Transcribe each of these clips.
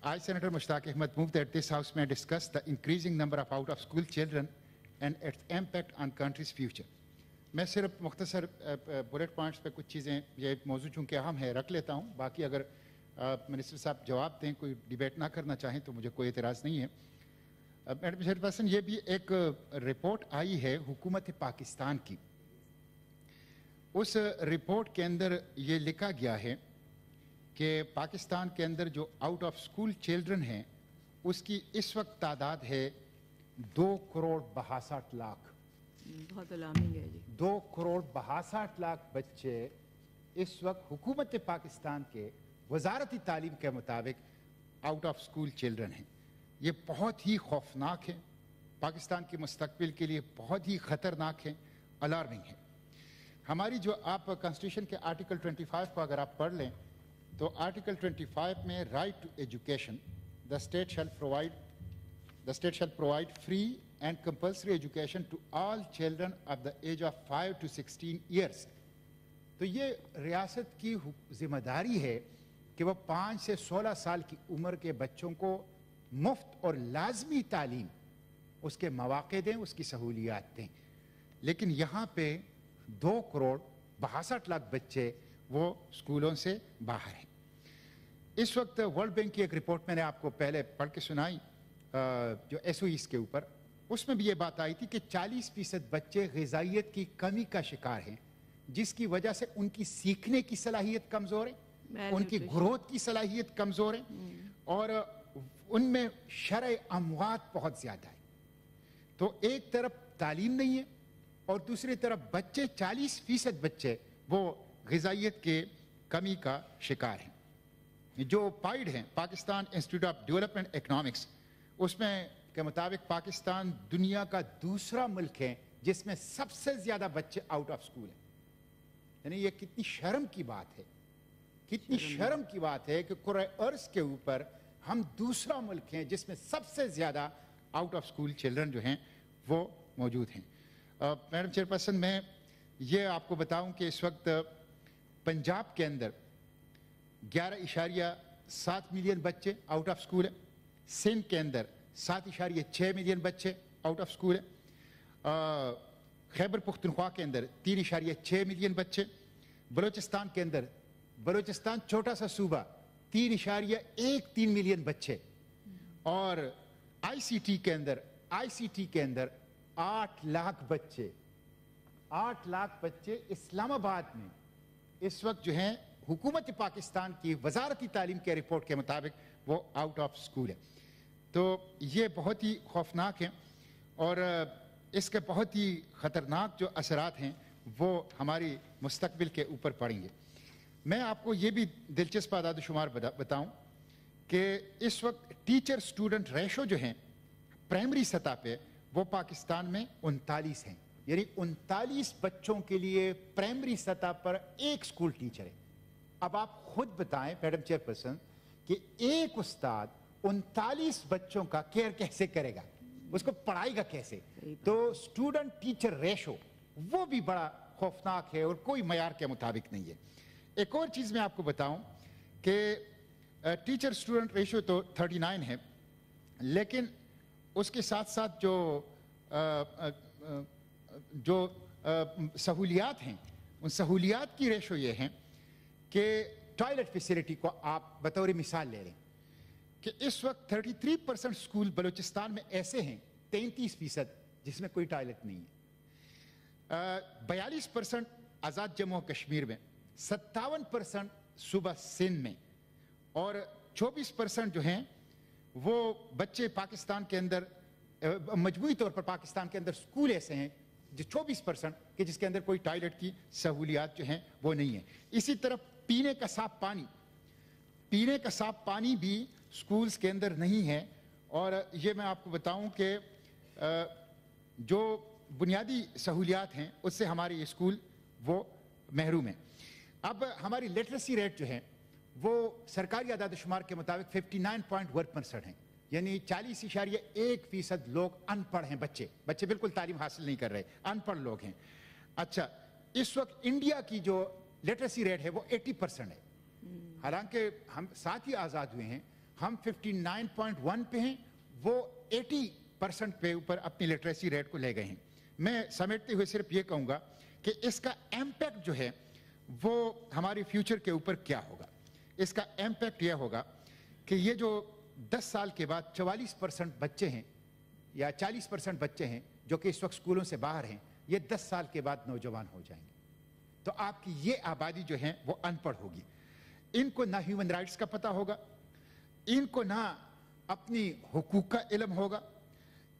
I, Senator Mushtaq Ahmed, move that this House may discuss the increasing number of out-of-school children and its impact on country's future. मैं सिर्फ मुख्तसर bullet points पे कुछ चीज़ें, ये मौजू चूँकि अहम है, रख लेता हूँ. बाकी अगर मिनिस्टर साहब जवाब दें, कोई डिबेट ना करना चाहें तो मुझे कोई एतराज़ नहीं है. मैडम चेयरपर्सन, ये भी एक रिपोर्ट आई है हुकूमत पाकिस्तान की. उस रिपोर्ट के अंदर ये लिखा गया है कि पाकिस्तान के अंदर जो आउट ऑफ स्कूल चिल्ड्रन हैं उसकी इस वक्त तादाद है 2,62,00,000. बहुत अलार्मिंग है जी. 2,62,00,000 बच्चे इस वक्त हुकूमत पाकिस्तान के वजारती तालीम के मुताबिक आउट ऑफ स्कूल चिल्ड्रन हैं. ये बहुत ही खौफनाक है, पाकिस्तान के मुस्तकबिल के लिए बहुत ही ख़तरनाक है, अलार्मिंग है. हमारी जो आप कॉन्स्टिट्यूशन के आर्टिकल 25 को अगर आप पढ़ लें तो आर्टिकल 25 में right to education, the state shall provide free and compulsory education to all children of the age of 5 to 16 years. तो ये रियासत की जिम्मेदारी है कि वह 5 से 16 साल की उम्र के बच्चों को मुफ्त और लाजमी तालीम, उसके मौके दें, उसकी सहूलियात दें. लेकिन यहाँ पे 2,62,00,000 बच्चे वो स्कूलों से बाहर हैं. इस वक्त वर्ल्ड बैंक की एक रिपोर्ट मैंने आपको पहले पढ़ के सुनाई जो SOEs के ऊपर, उसमें भी ये बात आई थी कि 40% बच्चे ग़िज़ाइयत की कमी का शिकार हैं, जिसकी वजह से उनकी सीखने की सलाहियत कमज़ोर है, उनकी ग्रोथ की सलाहियत कमज़ोर है और उनमें शरअ अमवात बहुत ज़्यादा है. तो एक तरफ तालीम नहीं है और दूसरी तरफ बच्चे 40% बच्चे वो ग़िज़ाइयत के कमी का शिकार हैं. जो पाइड हैं, Pakistan institute of development economics, उसमें के मुताबिक पाकिस्तान दुनिया का दूसरा मुल्क है जिसमें सबसे ज़्यादा बच्चे आउट ऑफ स्कूल हैं. यानी ये कितनी शर्म की बात है, कितनी शर्म की बात है कि कुरे अर्ज़ के ऊपर हम दूसरा मुल्क हैं जिसमें सबसे ज़्यादा आउट ऑफ स्कूल चिल्ड्रन जो हैं वो मौजूद हैं. मैडम चेयरपर्सन, मैं ये आपको बताऊं कि इस वक्त पंजाब के अंदर 11.7 मिलियन बच्चे आउट ऑफ स्कूल है. सिंध के अंदर 7.6 मिलियन बच्चे आउट ऑफ स्कूल है. खैबर पुख्तनख्वा के अंदर 3.6 मिलियन बच्चे. बलूचिस्तान के अंदर, बलूचिस्तान छोटा सा सूबा, 3.13 मिलियन बच्चे. और ICT के अंदर 8 लाख बच्चे, 8 लाख बच्चे इस्लामाबाद में इस वक्त जो हैं हुकूमत पाकिस्तान की वजारती तालीम के रिपोर्ट के मुताबिक वो आउट ऑफ स्कूल है. तो ये बहुत ही खौफनाक है और इसके बहुत ही ख़तरनाक जो असरात हैं वो हमारी मुस्तकबिल के ऊपर पड़ेंगे. मैं आपको ये भी दिलचस्प आदाद शुमार बताऊं कि इस वक्त टीचर स्टूडेंट रेशो जो हैं प्राइमरी सतह पे वो पाकिस्तान में 39 हैं. यानी 39 बच्चों के लिए प्राइमरी सतह पर एक स्कूल टीचर है. अब आप खुद बताएं मैडम चेयरपर्सन कि एक उस्ताद 39 बच्चों का केयर कैसे करेगा, उसको पढ़ाएगा कैसे. तो स्टूडेंट टीचर रेशो वो भी बड़ा खौफनाक है और कोई मयार के मुताबिक नहीं है. एक और चीज़ मैं आपको बताऊं कि टीचर स्टूडेंट रेशो तो 39 है, लेकिन उसके साथ साथ जो सहूलियात हैं उन सहूलियात की रेशो ये हैं कि टॉयलेट फैसिलिटी को आप बतौर मिसाल ले लें कि इस वक्त 33% स्कूल बलूचिस्तान में ऐसे हैं, 33% जिसमें कोई टॉयलेट नहीं है. 42% आज़ाद जम्मू और कश्मीर में, 57% सूबा सिंध में और 24% जो हैं वो बच्चे पाकिस्तान के अंदर, मजमूई तौर पर पाकिस्तान के अंदर स्कूल ऐसे हैं जो 24% के जिसके अंदर कोई टॉयलेट की सहूलियात जो हैं वो नहीं है. इसी तरह पीने का साफ पानी भी स्कूल्स के अंदर नहीं है. और ये मैं आपको बताऊं कि जो बुनियादी सहूलियात हैं उससे हमारे स्कूल वो महरूम हैं. अब हमारी लिटरेसी रेट जो है वो सरकारी आदाद शुमार के मुताबिक 59.1% है. यानी 40.1% लोग अनपढ़ हैं. बच्चे बिल्कुल तालीम हासिल नहीं कर रहे, अनपढ़ लोग हैं. अच्छा, इस वक्त इंडिया की जो लिटरेसी रेट है वो 80% है. हालांकि हम साथ ही आज़ाद हुए हैं, हम 59.1 पे हैं, वो 80% पे ऊपर अपनी लिटरेसी रेट को ले गए हैं। मैं समेटते हुए सिर्फ ये कहूँगा कि इसका इम्पैक्ट जो है वो हमारे फ्यूचर के ऊपर क्या होगा। इसका इम्पैक्ट यह होगा कि ये जो 10 साल के बाद 44% बच्चे हैं या 40% बच्चे हैं जो कि इस वक्त स्कूलों से बाहर हैं, ये 10 साल के बाद नौजवान हो जाएंगे। तो आपकी ये आबादी जो है वो अनपढ़ होगी। इनको ना ह्यूमन राइट्स का पता होगा, इनको ना अपनी हुकूक का इल्म होगा,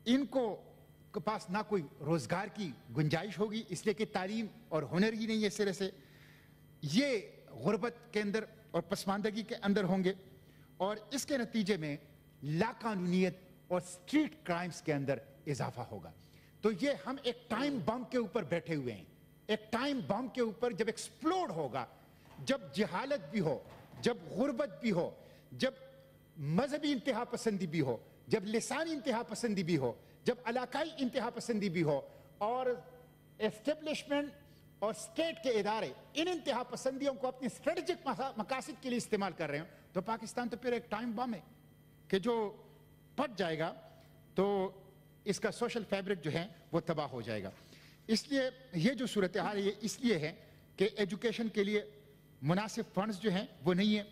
इनको के पास ना कोई रोजगार की गुंजाइश होगी, इसलिए कि तालीम और हुनर ही नहीं है सिरे से। ये गुर्बत के अंदर और पसमानदगी के अंदर होंगे और इसके नतीजे में लाकानूनियत और स्ट्रीट क्राइम्स के अंदर इजाफा होगा। तो ये हम एक टाइम बम के ऊपर बैठे हुए हैं, एक टाइम बम के ऊपर जब एक्सप्लोड होगा, जब जहालत भी हो, जब गुर्बत भी हो, जब मजहबी इंतहा पसंदी भी हो, जब लिसानी इंतहा पसंदी भी हो, जब इलाकाई इंतहा पसंदी भी हो और एस्टेब्लिशमेंट और स्टेट के इदारे इन इंतहा पसंदियों को अपनी स्ट्रेटेजिक मकासद के लिए इस्तेमाल कर रहे हो, तो पाकिस्तान तो फिर एक टाइम बम है कि जो फट जाएगा, तो इसका सोशल फैब्रिक जो है वो तबाह हो जाएगा। इसलिए ये जो सूरत हाल है ये इसलिए है कि एजुकेशन के लिए मुनासिब फंड्स जो हैं वो नहीं है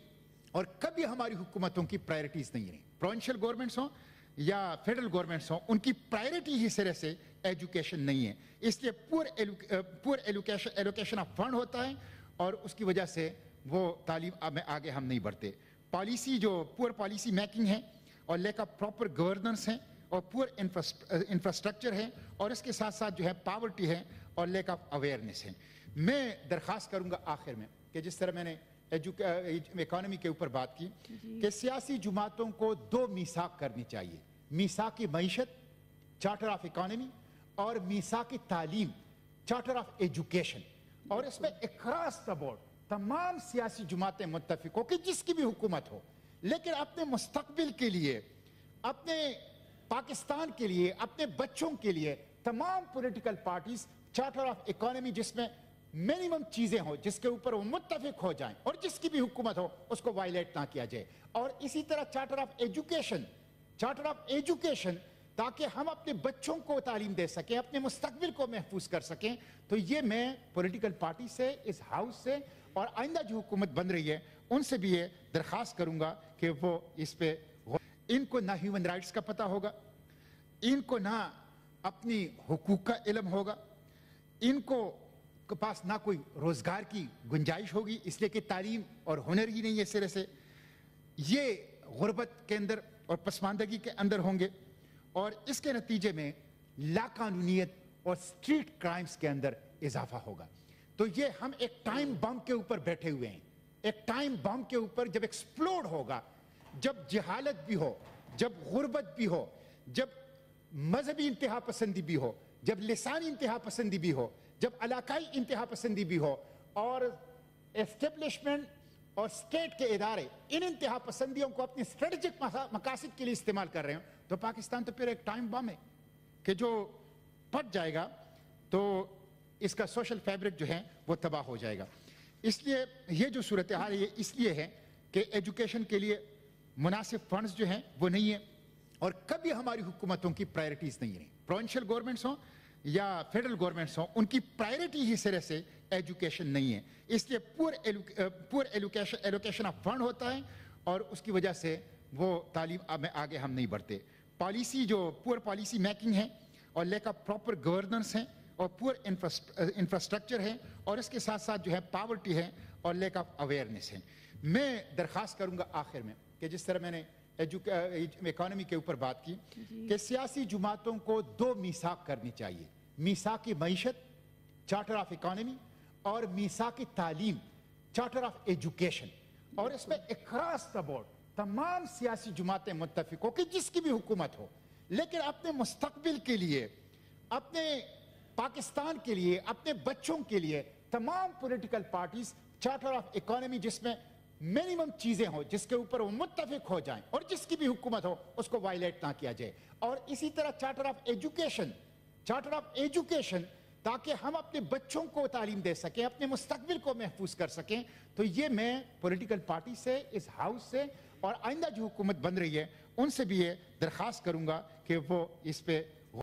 और कभी हमारी हुकूमतों की प्रायोरिटीज नहीं रही, प्रोविंशियल गवर्नमेंट्स हों या फेडरल गवर्नमेंट्स हों, उनकी प्रायोरिटी ही सिरे से एजुकेशन नहीं है। इसलिए पुअर एलोकेशन ऑफ फंड होता है और उसकी वजह से वो तालीम में आगे हम नहीं बढ़ते। पॉलिसी जो पुअर पॉलिसी मेकिंग है और लेक ऑफ प्रॉपर गवर्नेंस है और पुअर इंफ्रास्ट्रक्चर है और इसके साथ साथ जो है पावर्टी है और लेक ऑफ अवेयरनेस है। मैं दरख्वास्त करूंगा आखिर में कि जिस तरह मैंने इकोनॉमी के ऊपर बात की कि सियासी जमातों को 2 मीसाक करनी चाहिए, मीसाक की मईशत चार्टर ऑफ इकोनॉमी और मीसाक की तालीम चार्टर ऑफ एजुकेशन, और इसमें अक्रॉस द बोर्ड तमाम सियासी जमातें मुत्तफिक हो कि जिसकी भी हुकूमत हो, लेकिन अपने मुस्तकबिल के लिए, अपने पाकिस्तान के लिए, अपने बच्चों के लिए तमाम political parties charter of economy जिसमें मिनिमम चीजें हो जिसके ऊपर वो मुत्तफिक हो जाएं और जिसकी भी हुकूमत हो उसको वायलेट ना किया जाए, और इसी तरह चार्टर ऑफ एजुकेशन ताकि हम अपने बच्चों को तालीम दे सकें, अपने मुस्तकबिल को महफूज कर सकें। तो ये मैं पॉलिटिकल पार्टी से, इस हाउस से और आइंदा जो हुकूमत बन रही है उनसे भी ये दरख्वास्त करूंगा कि वो इस पे, इनको ना ह्यूमन राइट्स का पता होगा, इनको ना अपनी हुकूक का इल्म होगा, इनको के पास ना कोई रोजगार की गुंजाइश होगी, इसलिए कि तालीम और हुनर ही नहीं है सिरे से। ये गुर्बत के अंदर और पसमानदगी के अंदर होंगे और इसके नतीजे में लाकानूनियत और स्ट्रीट क्राइम्स के अंदर इजाफा होगा। तो ये हम एक टाइम बम के ऊपर बैठे हुए हैं, एक टाइम बम के ऊपर जब एक्सप्लोड होगा, जब जहालत भी हो, जब गुर्बत भी हो, जब मजहबी इंतहा पसंदी भी हो, जब लिसानी इंतहा पसंदी भी हो, जब इलाकाई इंतहा पसंदी भी हो और एस्टेब्लिशमेंट और स्टेट के इदारे इन इंतहा पसंदियों को अपनी स्ट्रेटेजिक मकासद के लिए इस्तेमाल कर रहे हो, तो पाकिस्तान तो फिर एक टाइम बम है कि जो फट जाएगा, तो इसका सोशल फैब्रिक जो है वो तबाह हो जाएगा। इसलिए ये जो सूरत हाल है ये इसलिए है कि एजुकेशन के लिए मुनासिब फंड्स जो हैं वो नहीं है और कभी हमारी हुकूमतों की प्रायोरिटीज नहीं रही, प्रोविंशियल गवर्नमेंट्स हों या फेडरल गवर्नमेंट्स हों, उनकी प्रायोरिटी ही सिरे से एजुकेशन नहीं है। इसलिए पुअर एलोकेशन ऑफ फंड होता है और उसकी वजह से वो तालीम में आगे हम नहीं बढ़ते। पॉलिसी जो पुअर पॉलिसी मेकिंग है और लेक ऑफ प्रॉपर गवर्नेंस है और पुअर इंफ्रास्ट्रक्चर है और इसके साथ साथ जो है पावर्टी है और लेक ऑफ अवेयरनेस है। मैं दरख्वास्त करूंगा आखिर में कि जिस तरह मैंने इकोनॉमी के ऊपर बात की कि सियासी जमातों को 2 मीसाक करनी चाहिए, मीसाक की मईशत चार्टर ऑफ इकोनॉमी और मीसाक की तालीम चार्टर ऑफ एजुकेशन, और इसमें अक्रॉस द बोर्ड तमाम सियासी जमातें मुत्तफिक हो कि जिसकी भी हुकूमत हो, लेकिन अपने मुस्तकबिल के लिए, अपने पाकिस्तान के लिए, अपने बच्चों के लिए तमाम political parties charter of economy जिसमें मिनिमम चीजें हो जिसके ऊपर वो मुत्तफिक हो जाएं और जिसकी भी हुकूमत हो उसको वायलेट ना किया जाए, और इसी तरह चार्टर ऑफ एजुकेशन ताकि हम अपने बच्चों को तालीम दे सकें, अपने मुस्तकबिल को महफूज कर सकें। तो ये मैं पॉलिटिकल पार्टी से, इस हाउस से اور آئندہ جو حکومت بن رہی ہے ان سے بھی یہ درخواست کروں گا کہ وہ اس پہ